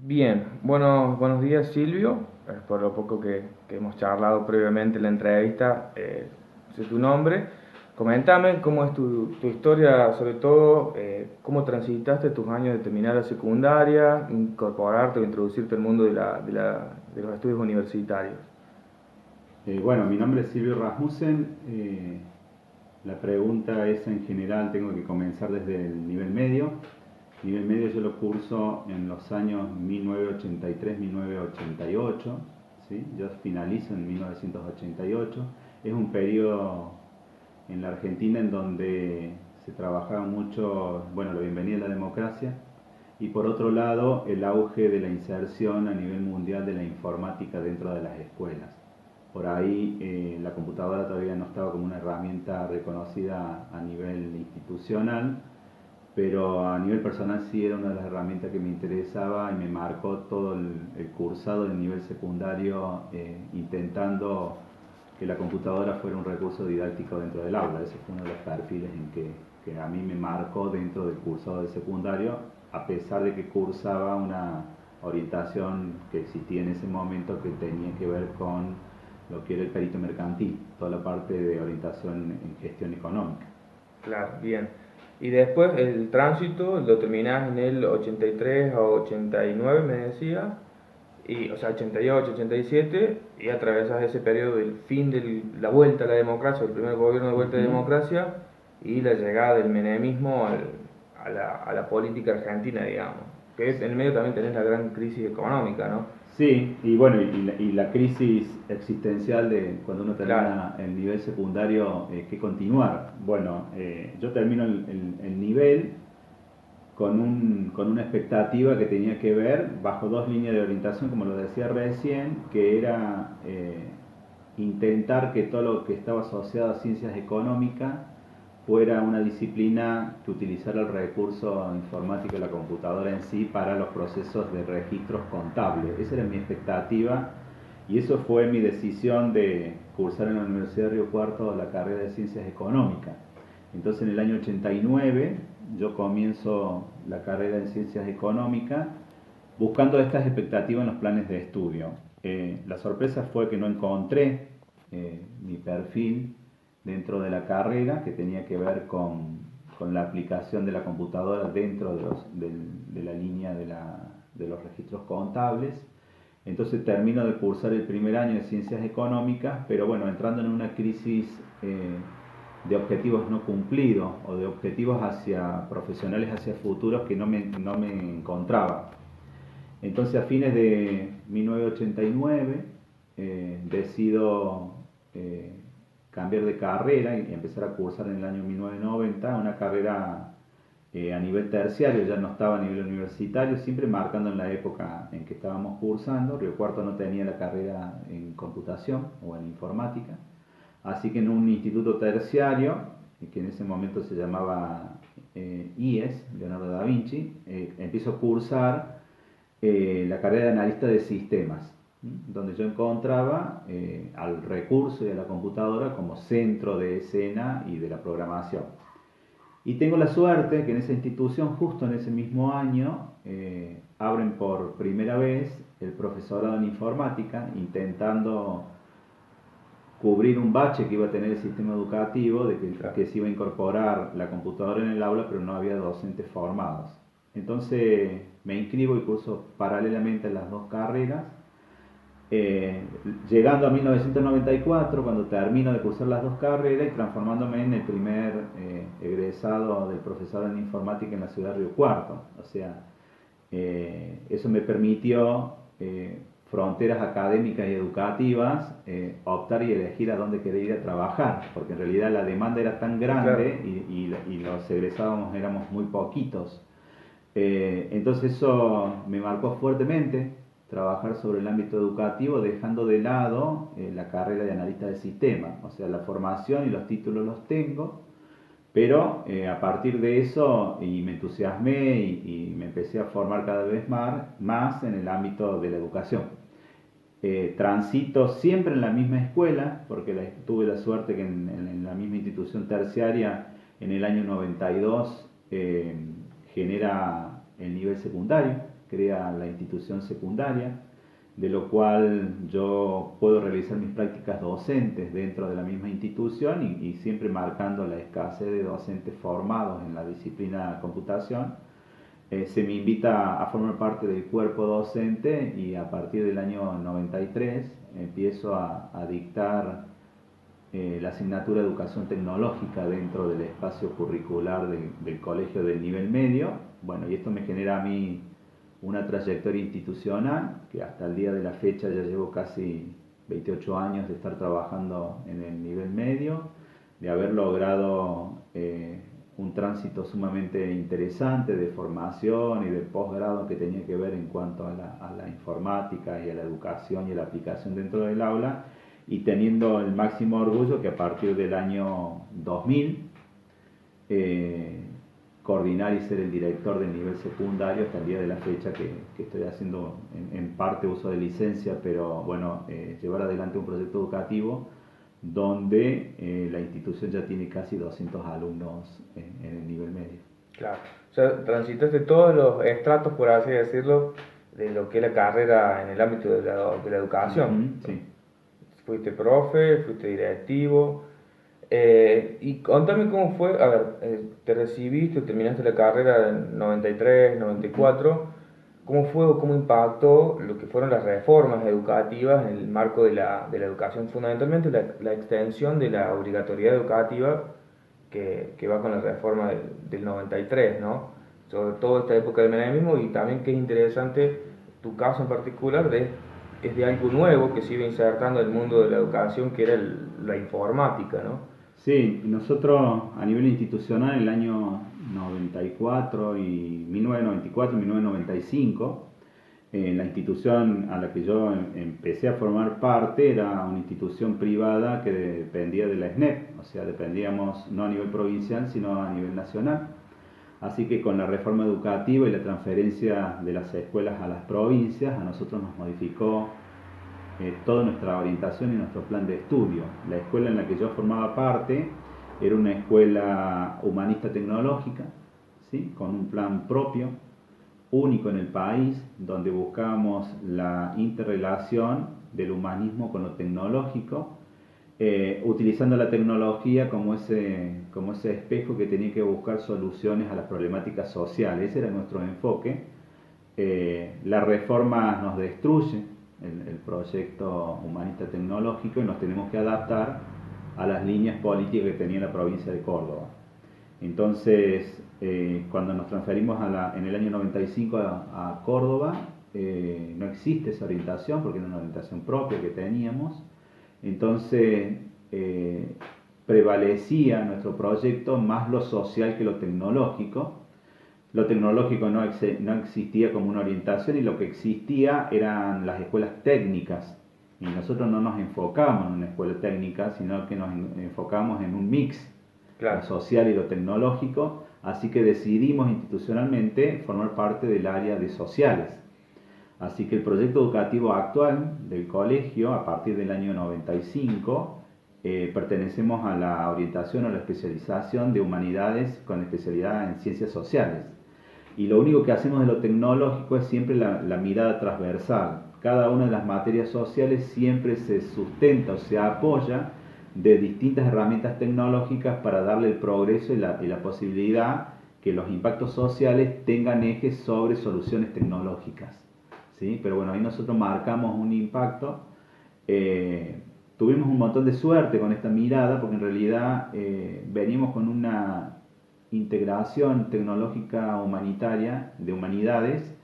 Bien, bueno, buenos días Silvio. Por lo poco que hemos charlado previamente en la entrevista, sé tu nombre. Coméntame cómo es tu historia, sobre todo cómo transitaste tus años de terminar la secundaria, incorporarte o introducirte al mundo de los estudios universitarios. Bueno, mi nombre es Silvio Rasmussen. La pregunta es en general, tengo que comenzar desde el nivel medio. Nivel medio yo lo curso en los años 1983-1988, ¿sí? Yo finalizo en 1988. Es un periodo en la Argentina en donde se trabajaba mucho, bueno, la bienvenida a la democracia y por otro lado el auge de la inserción a nivel mundial de la informática dentro de las escuelas. Por ahí la computadora todavía no estaba como una herramienta reconocida a nivel institucional, pero a nivel personal sí era una de las herramientas que me interesaba y me marcó todo el cursado del nivel secundario, intentando que la computadora fuera un recurso didáctico dentro del aula. Ese fue uno de los perfiles en que a mí me marcó dentro del cursado del secundario, a pesar de que cursaba una orientación que existía en ese momento que tenía que ver con lo que era el perito mercantil, toda la parte de orientación en gestión económica. Claro, bien. Y después el tránsito lo terminás en el 83 a 89, me decía. O sea, 88, 87, y atravesas ese periodo del fin de la vuelta a la democracia, el primer gobierno de vuelta a la Ujú. democracia, y la llegada del menemismo a la política argentina, digamos. Que en el medio también tenés la gran crisis económica, ¿no? Sí, y bueno, y la crisis existencial de cuando uno Claro. termina el nivel secundario, que continuar. Bueno, yo termino el nivel con una expectativa que tenía que ver bajo dos líneas de orientación, como lo decía recién, que era intentar que todo lo que estaba asociado a ciencias económicas fuera una disciplina que utilizara el recurso informático y la computadora en sí para los procesos de registros contables. Esa era mi expectativa y eso fue mi decisión de cursar en la Universidad de Río Cuarto la carrera de Ciencias Económicas. Entonces en el año 89 yo comienzo la carrera en Ciencias Económicas buscando estas expectativas en los planes de estudio. La sorpresa fue que no encontré mi perfil dentro de la carrera que tenía que ver con la aplicación de la computadora dentro de la línea de los registros contables. Entonces termino de cursar el primer año de Ciencias Económicas, pero bueno, entrando en una crisis de objetivos no cumplidos o de objetivos hacia profesionales hacia futuros que no me encontraba. Entonces a fines de 1989 decido cambiar de carrera y empezar a cursar en el año 1990 una carrera a nivel terciario, ya no estaba a nivel universitario, siempre marcando en la época en que estábamos cursando. Río Cuarto no tenía la carrera en computación o en informática, así que en un instituto terciario, que en ese momento se llamaba IES, Leonardo da Vinci, empiezo a cursar la carrera de analista de sistemas, donde yo encontraba al recurso y a la computadora como centro de escena y de la programación. Y tengo la suerte que en esa institución, justo en ese mismo año, abren por primera vez el profesorado en informática, intentando cubrir un bache que iba a tener el sistema educativo, Claro. que se iba a incorporar la computadora en el aula, pero no había docentes formados. Entonces me inscribo y curso paralelamente las dos carreras. Eh, Llegando a 1994, cuando termino de cursar las dos carreras y transformándome en el primer egresado del profesor en informática en la ciudad de Río Cuarto. O sea, eso me permitió fronteras académicas y educativas, optar y elegir a dónde quería ir a trabajar, porque en realidad la demanda era tan Claro. grande y los egresados éramos muy poquitos. Entonces eso me marcó fuertemente trabajar sobre el ámbito educativo, dejando de lado la carrera de analista de sistemas. O sea, la formación y los títulos los tengo, pero a partir de eso y me entusiasmé y me empecé a formar cada vez más en el ámbito de la educación. Transito siempre en la misma escuela, porque tuve la suerte que en la misma institución terciaria en el año 92 genera el nivel secundario. crea la institución secundaria, de lo cual yo puedo realizar mis prácticas docentes dentro de la misma institución y siempre marcando la escasez de docentes formados en la disciplina computación. Se me invita a formar parte del cuerpo docente y a partir del año 93 empiezo a dictar la asignatura de educación tecnológica dentro del espacio curricular del colegio del nivel medio. Bueno, y esto me genera a mí una trayectoria institucional que hasta el día de la fecha ya llevo casi 28 años de estar trabajando en el nivel medio, de haber logrado un tránsito sumamente interesante de formación y de posgrado que tenía que ver en cuanto a la informática y a la educación y a la aplicación dentro del aula, y teniendo el máximo orgullo que a partir del año 2000 coordinar y ser el director del nivel secundario hasta el día de la fecha que estoy haciendo en parte uso de licencia, pero bueno, llevar adelante un proyecto educativo donde la institución ya tiene casi 200 alumnos en el nivel medio. Claro, o sea, transitaste todos los estratos, por así decirlo, de lo que es la carrera en el ámbito de la educación. Sí. Fuiste profe, fuiste directivo, y contame cómo fue, a ver, te recibiste, terminaste la carrera en 93, 94, ¿cómo fue o cómo impactó lo que fueron las reformas educativas en el marco de la educación? Fundamentalmente la extensión de la obligatoriedad educativa que va con la reforma del 93, ¿no? Sobre todo esta época del menemismo, y también que es interesante tu caso en particular, es de algo nuevo que se iba insertando en el mundo de la educación, que era la informática, ¿no? Sí, nosotros a nivel institucional en el año 94 y 1994 y 1995, la institución a la que yo empecé a formar parte era una institución privada que dependía de la SNEP, o sea, dependíamos no a nivel provincial, sino a nivel nacional. Así que con la reforma educativa y la transferencia de las escuelas a las provincias, a nosotros nos modificó toda nuestra orientación y nuestro plan de estudio. La escuela en la que yo formaba parte era una escuela humanista tecnológica, ¿sí? Con un plan propio, único en el país, donde buscábamos la interrelación del humanismo con lo tecnológico, utilizando la tecnología como ese espejo que tenía que buscar soluciones a las problemáticas sociales. Ese era nuestro enfoque. La reforma nos destruye el proyecto humanista tecnológico y nos tenemos que adaptar a las líneas políticas que tenía la provincia de Córdoba. Entonces, cuando nos transferimos en el año 95 a Córdoba, no existe esa orientación porque era una orientación propia que teníamos. Entonces, prevalecía nuestro proyecto más lo social que lo tecnológico. Lo tecnológico no existía como una orientación y lo que existía eran las escuelas técnicas. Y nosotros no nos enfocamos en una escuela técnica, sino que nos enfocamos en un mix, claro, lo social y lo tecnológico. Así que decidimos institucionalmente formar parte del área de sociales. Así que el proyecto educativo actual del colegio, a partir del año 95, pertenecemos a la orientación o la especialización de humanidades con especialidad en ciencias sociales. Y lo único que hacemos de lo tecnológico es siempre la mirada transversal. Cada una de las materias sociales siempre se sustenta o se apoya de distintas herramientas tecnológicas para darle el progreso y la posibilidad que los impactos sociales tengan ejes sobre soluciones tecnológicas, ¿sí? Pero bueno, ahí nosotros marcamos un impacto. Tuvimos un montón de suerte con esta mirada porque en realidad venimos con una integración tecnológica humanitaria de humanidades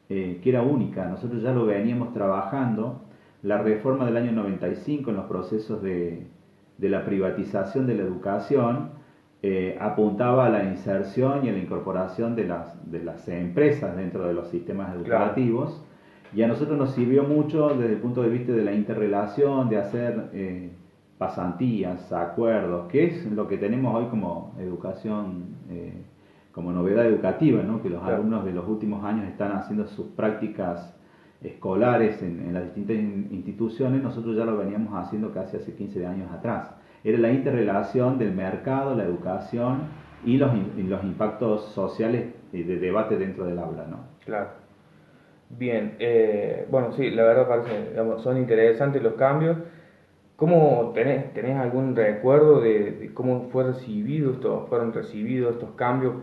que era única. Nosotros ya lo veníamos trabajando. La reforma del año 95 en los procesos de la privatización de la educación apuntaba a la inserción y a la incorporación de las empresas dentro de los sistemas educativos. Claro. Y a nosotros nos sirvió mucho desde el punto de vista de la interrelación, de hacer pasantías, acuerdos, que es lo que tenemos hoy como educación, como novedad educativa, ¿no? Que los claro. alumnos de los últimos años están haciendo sus prácticas escolares en las distintas instituciones. Nosotros ya lo veníamos haciendo casi hace 15 años atrás. Era la interrelación del mercado, la educación y los impactos sociales de debate dentro del aula, ¿no? Claro. Bien, bueno, sí, la verdad parece, digamos, son interesantes los cambios. ¿Cómo tenés algún recuerdo de cómo fueron recibidos estos cambios,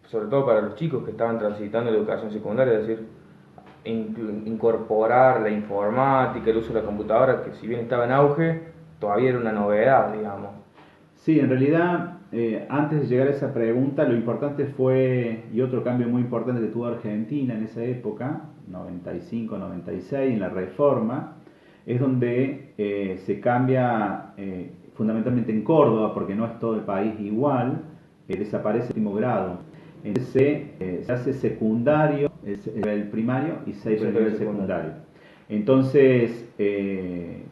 sobre todo para los chicos que estaban transitando la educación secundaria, es decir, incorporar la informática, el uso de la computadora, que si bien estaba en auge, todavía era una novedad, digamos. Sí, en realidad, antes de llegar a esa pregunta, lo importante fue, y otro cambio muy importante que tuvo Argentina en esa época, 95, 96, en la reforma, es donde se cambia fundamentalmente en Córdoba, porque no es todo el país igual, desaparece el último grado. Entonces se hace secundario, el primario y 6 Ese para el fue el nivel secundario. secundario. Entonces,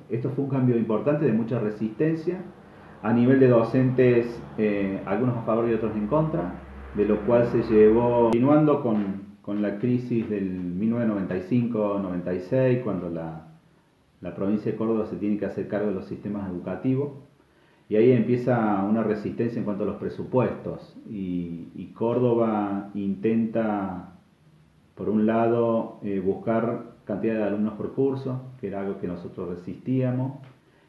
esto fue un cambio importante de mucha resistencia. A nivel de docentes, algunos a favor y otros en contra, de lo cual se llevó, continuando con la crisis del 1995-96, cuando la provincia de Córdoba se tiene que hacer cargo de los sistemas educativos, y ahí empieza una resistencia en cuanto a los presupuestos, y Córdoba intenta, por un lado, buscar cantidad de alumnos por curso, que era algo que nosotros resistíamos,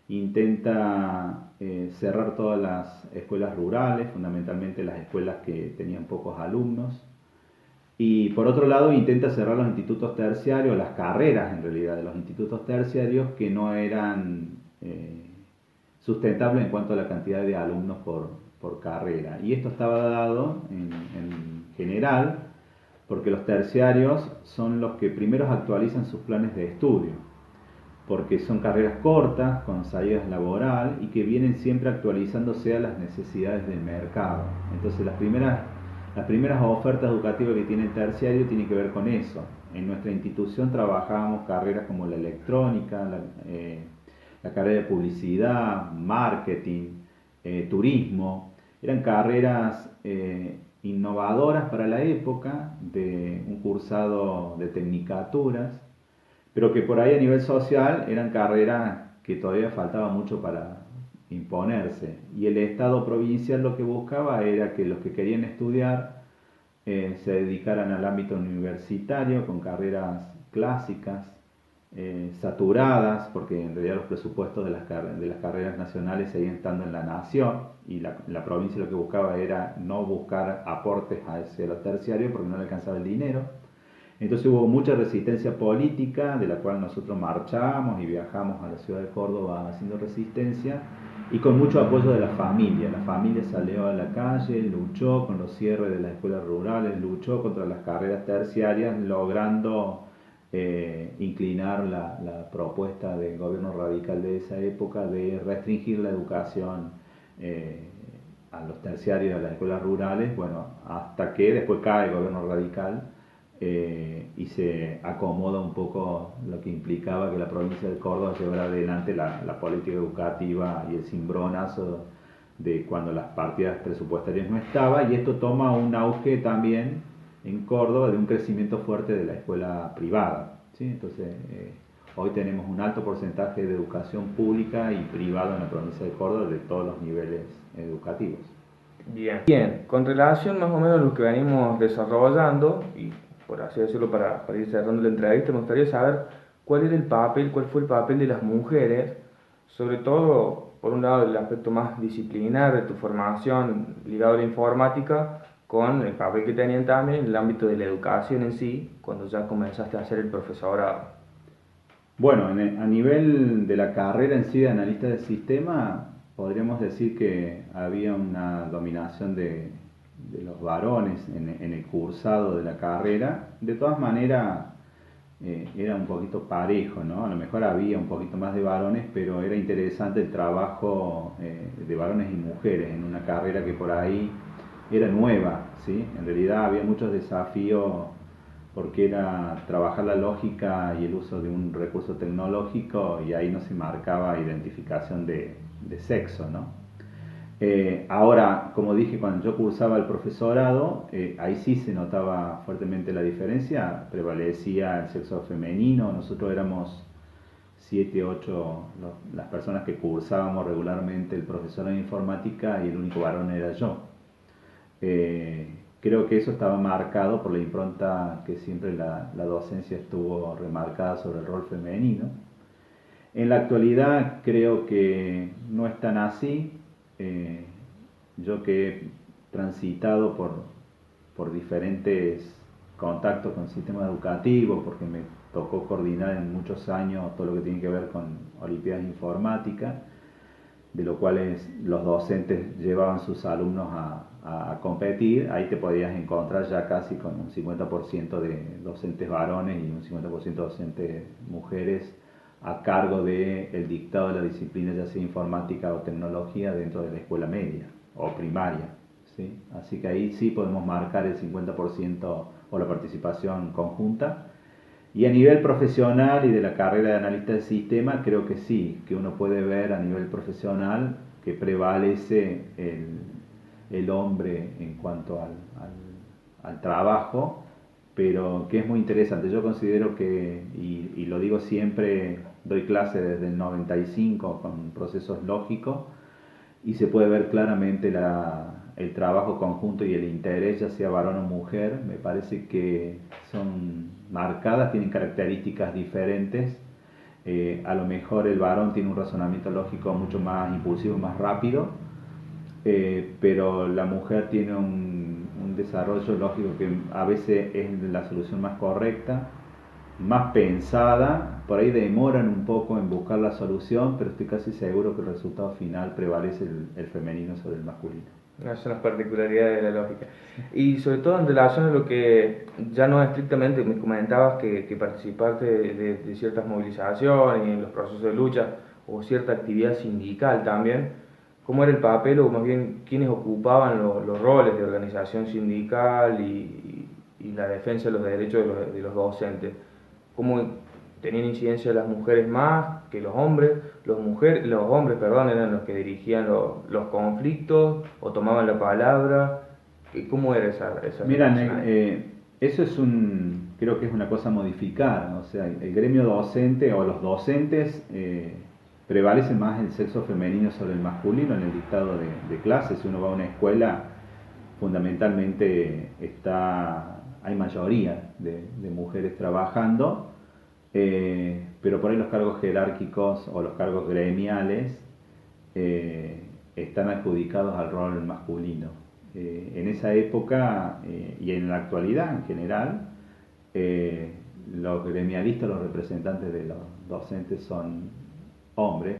intenta cerrar todas las escuelas rurales, fundamentalmente las escuelas que tenían pocos alumnos, y por otro lado intenta cerrar los institutos terciarios, las carreras en realidad de los institutos terciarios que no eran sustentables en cuanto a la cantidad de alumnos por carrera. Y esto estaba dado en general porque los terciarios son los que primeros actualizan sus planes de estudio, porque son carreras cortas, con salida laboral y que vienen siempre actualizándose a las necesidades del mercado. Entonces las primeras ofertas educativas que tiene el terciario tienen que ver con eso. En nuestra institución trabajábamos carreras como la electrónica, la carrera de publicidad, marketing, turismo. Eran carreras innovadoras para la época, de un cursado de tecnicaturas, pero que por ahí a nivel social eran carreras que todavía faltaba mucho para imponerse. Y el Estado provincial lo que buscaba era que los que querían estudiar se dedicaran al ámbito universitario con carreras clásicas, saturadas, porque en realidad los presupuestos de las carreras nacionales seguían estando en la nación, y la provincia lo que buscaba era no buscar aportes hacia los terciarios porque no le alcanzaba el dinero. Entonces hubo mucha resistencia política, de la cual nosotros marchamos y viajamos a la ciudad de Córdoba haciendo resistencia, y con mucho apoyo de la familia. La familia salió a la calle, luchó con los cierres de las escuelas rurales, luchó contra las carreras terciarias, logrando inclinar la propuesta del gobierno radical de esa época de restringir la educación a los terciarios de las escuelas rurales, bueno, hasta que después cae el gobierno radical y se acomoda un poco lo que implicaba que la provincia de Córdoba llevara adelante la política educativa y el cimbronazo de cuando las partidas presupuestarias no estaban, y esto toma un auge también en Córdoba de un crecimiento fuerte de la escuela privada, ¿sí? Entonces hoy tenemos un alto porcentaje de educación pública y privada en la provincia de Córdoba de todos los niveles educativos. Bien. Bien, con relación más o menos a lo que venimos desarrollando, y por así decirlo, para ir cerrando la entrevista, me gustaría saber cuál fue el papel de las mujeres, sobre todo, por un lado, el aspecto más disciplinar de tu formación ligado a la informática, con el papel que tenían también en el ámbito de la educación en sí, cuando ya comenzaste a hacer el profesorado. Bueno, a nivel de la carrera en sí de analista del sistema, podríamos decir que había una dominación de los varones en el cursado de la carrera. De todas maneras, era un poquito parejo, ¿no? A lo mejor había un poquito más de varones, pero era interesante el trabajo de varones y mujeres en una carrera que por ahí era nueva, ¿sí? En realidad había muchos desafíos porque era trabajar la lógica y el uso de un recurso tecnológico, y ahí no se marcaba identificación de sexo, ¿no? Ahora, como dije, cuando yo cursaba el profesorado, ahí sí se notaba fuertemente la diferencia, prevalecía el sexo femenino, nosotros éramos 7, 8 las personas que cursábamos regularmente el profesorado de informática, y el único varón era yo. creo que eso estaba marcado por la impronta que siempre la docencia estuvo remarcada sobre el rol femenino. En la actualidad creo que no es tan así. Yo que he transitado por diferentes contactos con el sistema educativo, porque me tocó coordinar en muchos años todo lo que tiene que ver con Olimpiadas Informáticas, de lo cual los docentes llevaban sus alumnos a competir. Ahí te podías encontrar ya casi con un 50% de docentes varones y un 50% de docentes mujeres a cargo del dictado de la disciplina, ya sea informática o tecnología, dentro de la escuela media o primaria, ¿sí? Así que ahí sí podemos marcar el 50% o la participación conjunta. Y a nivel profesional y de la carrera de analista de sistema, creo que sí, que uno puede ver a nivel profesional que prevalece el hombre en cuanto al trabajo, pero que es muy interesante. Yo considero que, y lo digo siempre, doy clase desde el 95 con procesos lógicos, y se puede ver claramente el trabajo conjunto y el interés, ya sea varón o mujer. Me parece que son marcadas, tienen características diferentes. A lo mejor el varón tiene un razonamiento lógico mucho más impulsivo, más rápido, pero la mujer tiene un desarrollo lógico que a veces es la solución más correcta, más pensada. Por ahí demoran un poco en buscar la solución, pero estoy casi seguro que el resultado final prevalece el femenino sobre el masculino. Esas son las particularidades de la lógica. Y sobre todo en relación a lo que ya no estrictamente me comentabas que participaste de ciertas movilizaciones y en los procesos de lucha o cierta actividad sindical también, ¿cómo era el papel o más bien quiénes ocupaban los roles de organización sindical y la defensa de los derechos de los docentes? ¿Cómo tenían incidencia las mujeres más que los hombres? Los hombres, perdón, eran los que dirigían los conflictos o tomaban la palabra. ¿Cómo era esa Miran, relación ahí? eso creo que es una cosa a modificar, ¿no? O sea, el gremio docente o los docentes prevalece más el sexo femenino sobre el masculino en el dictado de clases. Si uno va a una escuela, fundamentalmente hay mayoría de mujeres trabajando, pero por ahí los cargos jerárquicos o los cargos gremiales están adjudicados al rol masculino. En esa época y en la actualidad en general, los gremialistas, los representantes de los docentes son hombres.